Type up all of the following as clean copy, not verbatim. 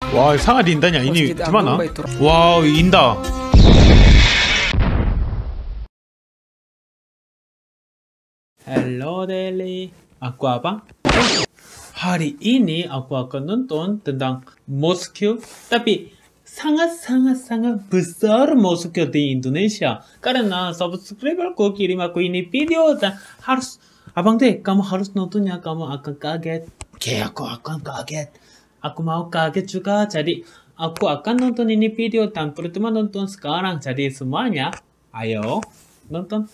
Wah, sangat indahnya. Ini Masjid di mana? Agung Baitur Wow, indah. Hello Delhi, aku Abang. Hari ini aku akan nonton tentang Moskow, tapi sangat besar Moskow di Indonesia. Karena subscriberku kirim aku ini video dan harus, Abang deh, kamu harus nontonnya, kamu akan kaget. Oke, aku akan kaget. Aku mau kaget juga, jadi aku akan nonton ini video dan pertama nonton sekarang. Jadi semuanya, ayo nonton.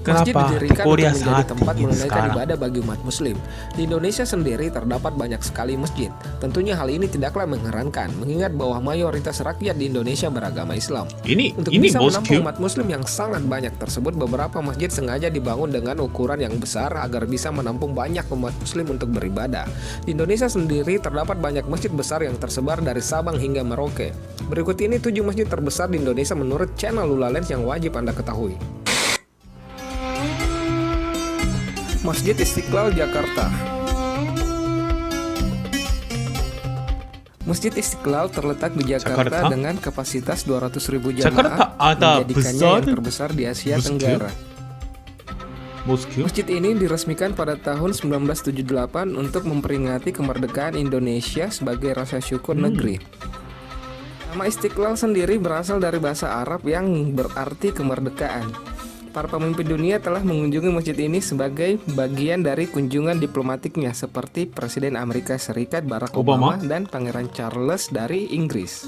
Masjid Kenapa didirikan Korea untuk menjadi sangat tempat dingin menunaikan sekarang? ibadah bagi umat muslim. Di Indonesia sendiri terdapat banyak sekali masjid. Tentunya hal ini tidaklah mengherankan, mengingat bahwa mayoritas rakyat di Indonesia beragama Islam. Untuk Ini bisa menampung Moskow. umat muslim yang sangat banyak tersebut, beberapa masjid sengaja dibangun dengan ukuran yang besar agar bisa menampung banyak umat muslim untuk beribadah. Di Indonesia sendiri terdapat banyak masjid besar yang tersebar dari Sabang hingga Merauke. Berikut ini 7 masjid terbesar di Indonesia menurut channel Lulalens yang wajib Anda ketahui. Masjid Istiqlal Jakarta. Masjid Istiqlal terletak di Jakarta dengan kapasitas 200.000 jamaah, menjadikannya yang terbesar di Asia Tenggara. Masjid ini diresmikan pada tahun 1978 untuk memperingati kemerdekaan Indonesia sebagai rasa syukur negeri. Nama Istiqlal sendiri berasal dari bahasa Arab yang berarti kemerdekaan. Para pemimpin dunia telah mengunjungi masjid ini sebagai bagian dari kunjungan diplomatiknya, seperti Presiden Amerika Serikat Barack Obama dan Pangeran Charles dari Inggris.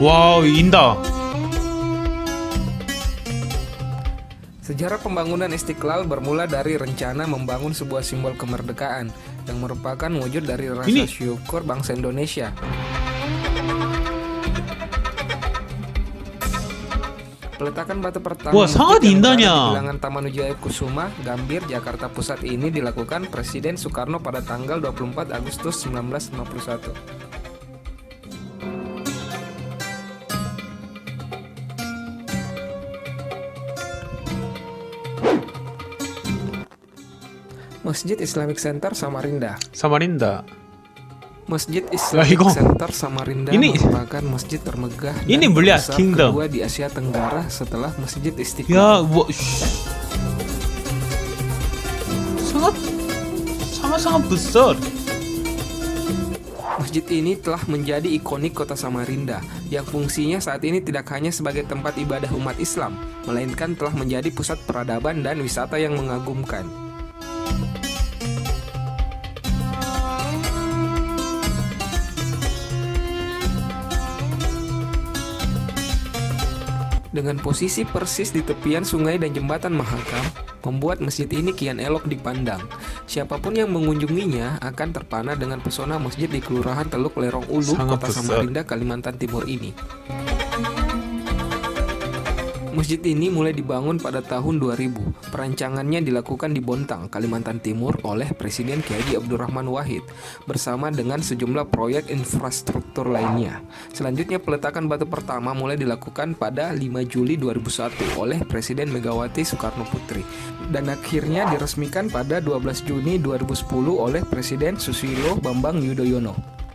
Wow, indah. Sejarah pembangunan Istiqlal bermula dari rencana membangun sebuah simbol kemerdekaan yang merupakan wujud dari rasa syukur bangsa Indonesia. Peletakan batu pertama sangat indahnya di bilangan Taman Wijaya Kusuma, Gambir, Jakarta Pusat ini dilakukan Presiden Soekarno pada tanggal 24 Agustus 1951. Masjid Islamic Center Samarinda. Masjid Islamic Center Samarinda merupakan masjid termegah dan terbesar kedua di Asia Tenggara setelah Masjid Istiqlal. Sangat besar. Masjid ini telah menjadi ikonik kota Samarinda, yang fungsinya saat ini tidak hanya sebagai tempat ibadah umat Islam, melainkan telah menjadi pusat peradaban dan wisata yang mengagumkan. Dengan posisi persis di tepian sungai dan jembatan Mahakam, membuat masjid ini kian elok dipandang. Siapapun yang mengunjunginya akan terpana dengan pesona masjid di Kelurahan Teluk Lerong Ulu, Kota Samarinda, Kalimantan Timur ini. Masjid ini mulai dibangun pada tahun 2000. Perancangannya dilakukan di Bontang, Kalimantan Timur oleh Presiden Kiai Haji Abdurrahman Wahid bersama dengan sejumlah proyek infrastruktur lainnya. Selanjutnya peletakan batu pertama mulai dilakukan pada 5 Juli 2001 oleh Presiden Megawati Soekarno Putri dan akhirnya diresmikan pada 12 Juni 2010 oleh Presiden Susilo Bambang Yudhoyono.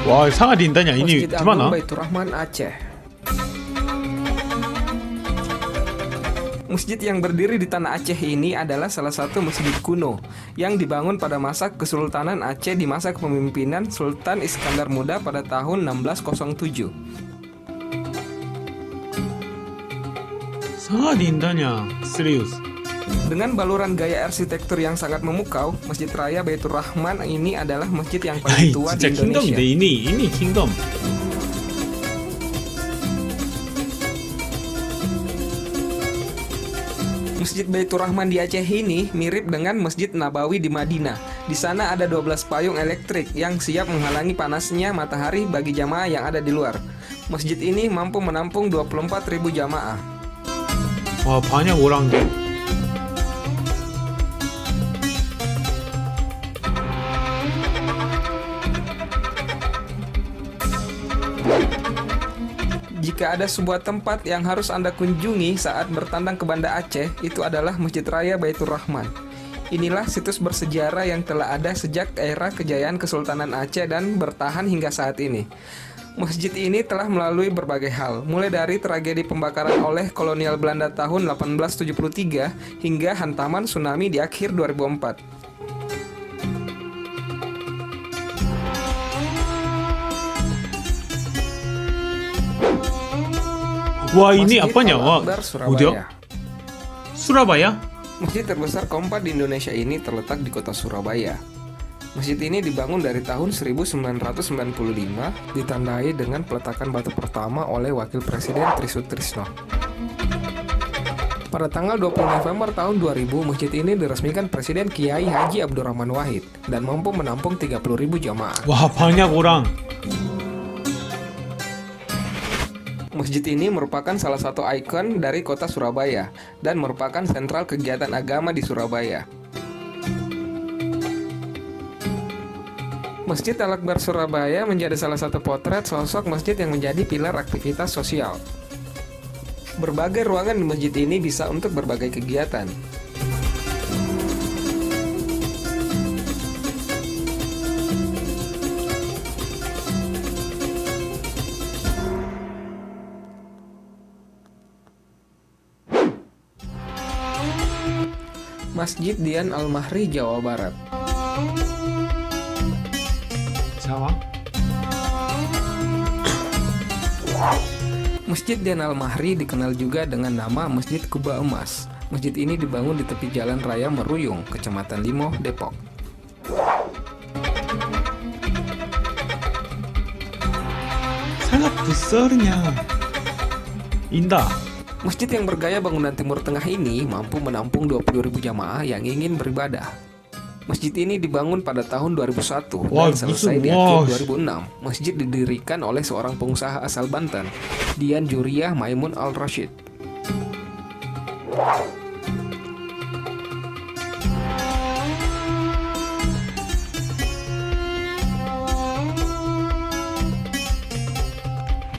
Wah, sangat indahnya. Ini Masjid di mana? Agung Baitur Rahman, Aceh. Masjid yang berdiri di tanah Aceh ini adalah salah satu masjid kuno yang dibangun pada masa Kesultanan Aceh di masa kepemimpinan Sultan Iskandar Muda pada tahun 1607. Sangat indahnya, serius. Dengan baluran gaya arsitektur yang sangat memukau, Masjid Raya Baitur Rahman ini adalah masjid yang paling tua di Indonesia. Ini kingdom. Masjid Baitur Rahman di Aceh ini mirip dengan Masjid Nabawi di Madinah. Di sana ada 12 payung elektrik yang siap menghalangi panasnya matahari bagi jamaah yang ada di luar. Masjid ini mampu menampung 24.000 jamaah. Wah, banyak orang deh. Jika ada sebuah tempat yang harus Anda kunjungi saat bertandang ke Banda Aceh, itu adalah Masjid Raya Baitur Rahman. Inilah situs bersejarah yang telah ada sejak era kejayaan Kesultanan Aceh dan bertahan hingga saat ini. Masjid ini telah melalui berbagai hal, mulai dari tragedi pembakaran oleh kolonial Belanda tahun 1873 hingga hantaman tsunami di akhir 2004. Wah, ini Masjid apanya? Wah, Al-Akbar, Surabaya. udah. Surabaya? Masjid terbesar keempat di Indonesia ini terletak di kota Surabaya. Masjid ini dibangun dari tahun 1995, ditandai dengan peletakan batu pertama oleh Wakil Presiden Trisutrisno. Pada tanggal 20 November tahun 2000, masjid ini diresmikan Presiden Kiai Haji Abdurrahman Wahid dan mampu menampung 30.000 jamaah. Wah, banyak orang. Masjid ini merupakan salah satu ikon dari kota Surabaya dan merupakan sentral kegiatan agama di Surabaya. Masjid Al-Akbar Surabaya menjadi salah satu potret sosok masjid yang menjadi pilar aktivitas sosial. Berbagai ruangan di masjid ini bisa untuk berbagai kegiatan. Masjid Dian Al-Mahri, Jawa Barat. Sama? Masjid Dian Al-Mahri dikenal juga dengan nama Masjid Kuba Emas. Masjid ini dibangun di tepi Jalan Raya Meruyung, Kecamatan Limoh, Depok. Sangat besarnya. Indah. Masjid yang bergaya bangunan Timur Tengah ini mampu menampung 20.000 jamaah yang ingin beribadah. Masjid ini dibangun pada tahun 2001 Wah, dan selesai di wah. akhir 2006. Masjid didirikan oleh seorang pengusaha asal Banten, Dian Juriyah Maimun Al-Rashid.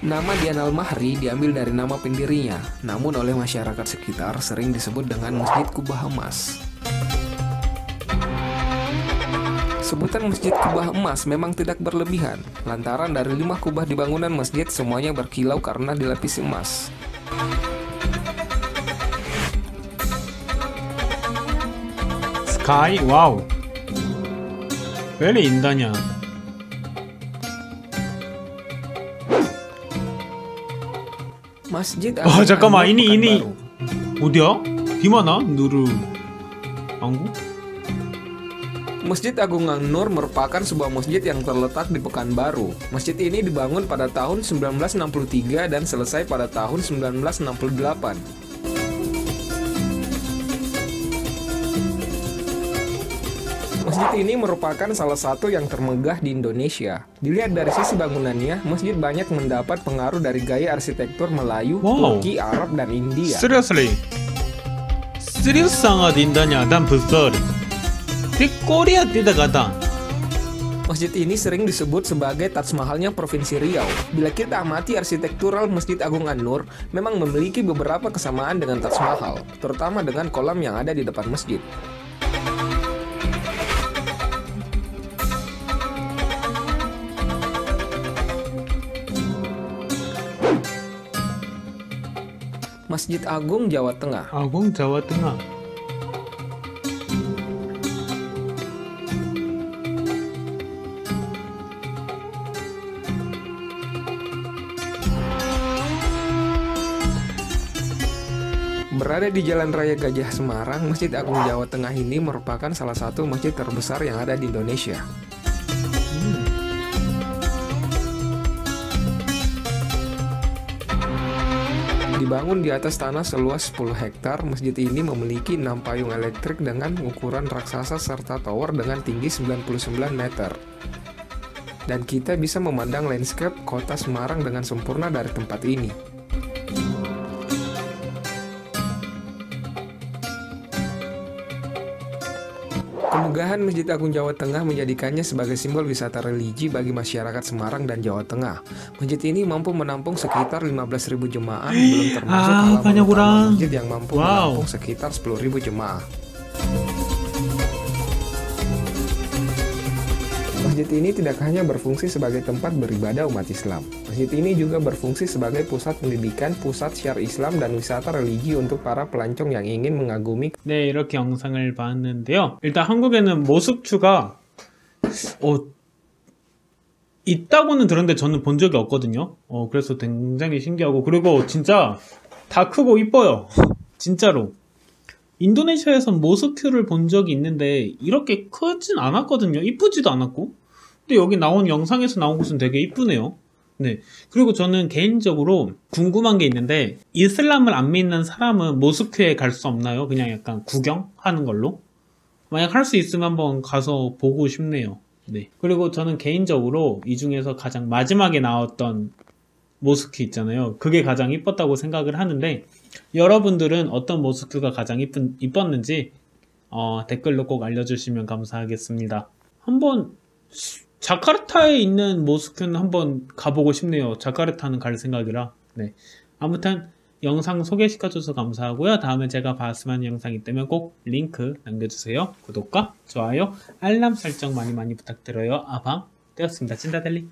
Nama Dian Al-Mahri diambil dari nama pendirinya, namun oleh masyarakat sekitar sering disebut dengan Masjid Kubah Emas. Sebutan Masjid Kubah Emas memang tidak berlebihan, lantaran dari 5 kubah di bangunan masjid semuanya berkilau karena dilapisi emas. Sky, wow. Very indahnya. Masjid Oh, Agung 잠깐만. An-Nur, ini. Pekanbaru. 어디야? Gimana? Nurul. Anggu? Masjid Agung An-Nur merupakan sebuah masjid yang terletak di Pekanbaru. Masjid ini dibangun pada tahun 1963 dan selesai pada tahun 1968. Masjid ini merupakan salah satu yang termegah di Indonesia. Dilihat dari sisi bangunannya, masjid banyak mendapat pengaruh dari gaya arsitektur Melayu, Wow. Turki, Arab, dan India. Seriously. Serius sangat indahnya dan besar. Di Korea tidak ada. Masjid ini sering disebut sebagai Taj Mahalnya Provinsi Riau. Bila kita amati arsitektural Masjid Agung An-Nur, memang memiliki beberapa kesamaan dengan Taj Mahal, terutama dengan kolam yang ada di depan masjid. Masjid Agung Jawa Tengah. Agung Jawa Tengah. Berada di Jalan Raya Gajah Semarang, Masjid Agung Jawa Tengah ini merupakan salah satu masjid terbesar yang ada di Indonesia. Dibangun di atas tanah seluas 10 hektar, masjid ini memiliki 6 payung elektrik dengan ukuran raksasa serta tower dengan tinggi 99 meter. Dan kita bisa memandang landscape kota Semarang dengan sempurna dari tempat ini. Kemegahan Masjid Agung Jawa Tengah menjadikannya sebagai simbol wisata religi bagi masyarakat Semarang dan Jawa Tengah. Masjid ini mampu menampung sekitar 15.000 jemaah, belum termasuk halaman utama masjid yang mampu menampung sekitar 10.000 jemaah. Masjid ini tidak hanya berfungsi sebagai tempat beribadah umat Islam. Masjid ini juga berfungsi sebagai pusat pendidikan, pusat syiar Islam, dan wisata religi untuk para pelancong yang ingin mengagumi. 네, 이렇게 영상을 봤는데요. 일단 한국에는 모스크가 있다고는 들었는데 저는 본 적이 없거든요. 그래서 굉장히 신기하고, 그리고 진짜 다 크고 이뻐요. 진짜로. 인도네시아에선 모스크를 본 적이 있는데 이렇게 크진 않았거든요. 이쁘지도 않았고. 근데 여기 나온 영상에서 나온 곳은 되게 이쁘네요. 네. 그리고 저는 개인적으로 궁금한 게 있는데, 이슬람을 안 믿는 사람은 모스크에 갈 수 없나요? 그냥 약간 구경하는 걸로? 만약 할 수 있으면 한번 가서 보고 싶네요. 네. 그리고 저는 개인적으로 이 중에서 가장 마지막에 나왔던 모스크 있잖아요. 그게 가장 이뻤다고 생각을 하는데, 여러분들은 어떤 모스크가 가장 이뻤는지 댓글로 꼭 알려주시면 감사하겠습니다. 한번 자카르타에 있는 모스크는 한번 가보고 싶네요. 자카르타는 갈 생각이라. 네. 아무튼 영상 소개시켜줘서 감사하고요. 다음에 제가 봤으면 하는 영상이 있다면 꼭 링크 남겨주세요. 구독과 좋아요, 알람 설정 많이 부탁드려요. 아방 되었습니다. 찐다델리.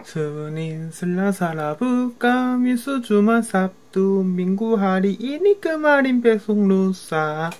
Senin Selasa Rabu Kamis Jumat Sabtu Minggu hari ini kemarin besok lusa.